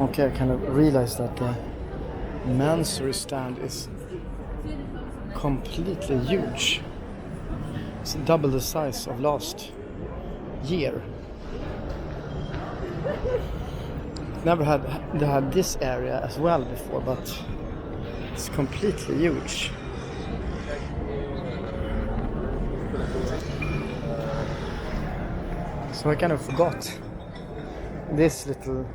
Okay, I kind of realized that the Mansory stand is completely huge. It's double the size of last year. Never had this area as well before, but it's completely huge. So I kind of forgot this little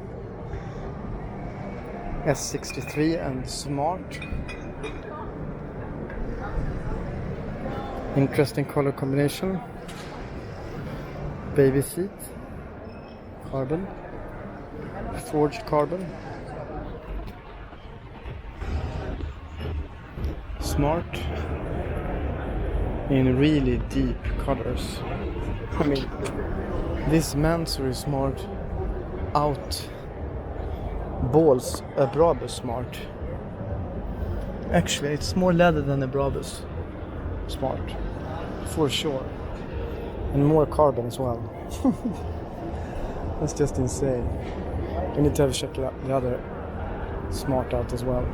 S63 and Smart. Interesting color combination. Baby seat, carbon, forged carbon. Smart in really deep colors. I mean, this Mansory Smart out balls a Brabus Smart. Actually, it's more leather than a Brabus Smart, for sure, and more carbon as well. That's just insane. We need to have a check the other Smart out as well.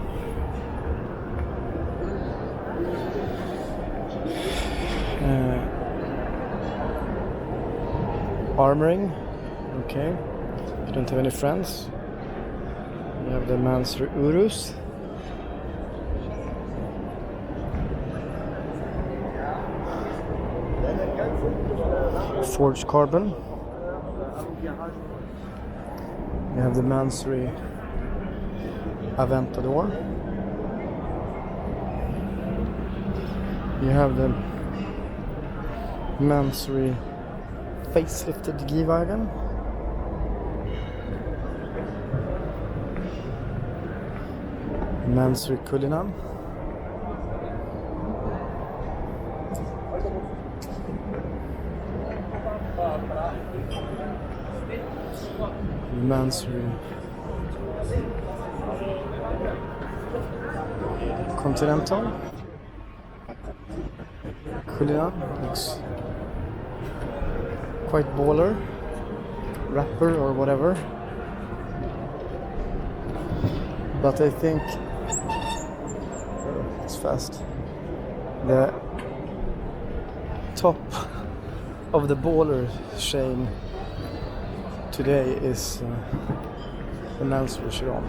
Armoring, okay. You don't have any friends. We have the Mansory Urus. Forged carbon. We have the Mansory Aventador. You have the Mansory facelifted G-Wagon. Mansory Cullinan. Mansory Continental. Cullinan looks quite baller, rapper or whatever, but I think it's fast. The top of the baller chain today is the Mansory Chiron.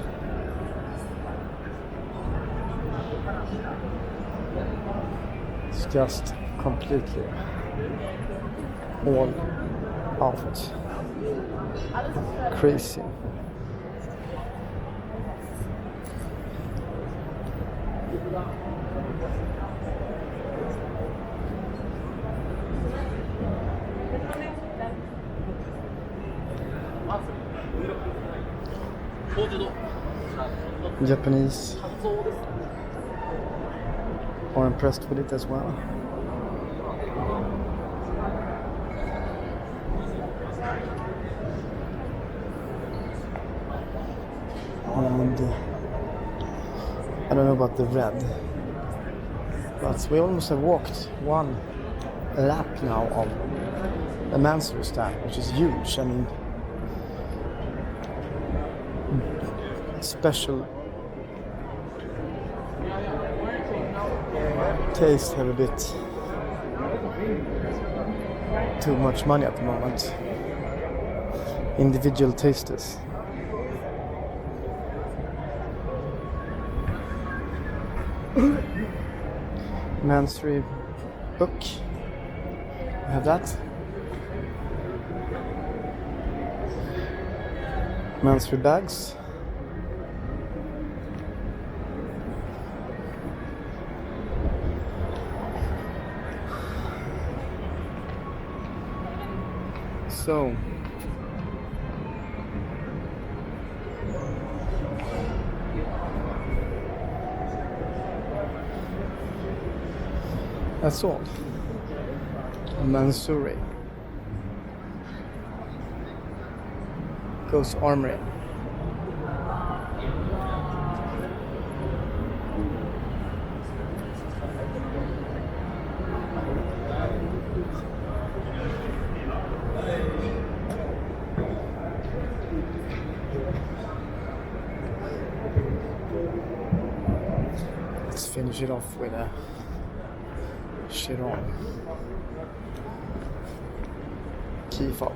It's just completely all out. Crazy. Japanese are impressed with it as well. And I don't know about the red, but we almost have walked one lap now of the Mansory stand, which is huge. I mean, special taste have a bit too much money at the moment. Individual tasters. Mansory book. We have that. Mansory bags. So that's all. Mansory goes armory. finish it off with a Chiron key fob.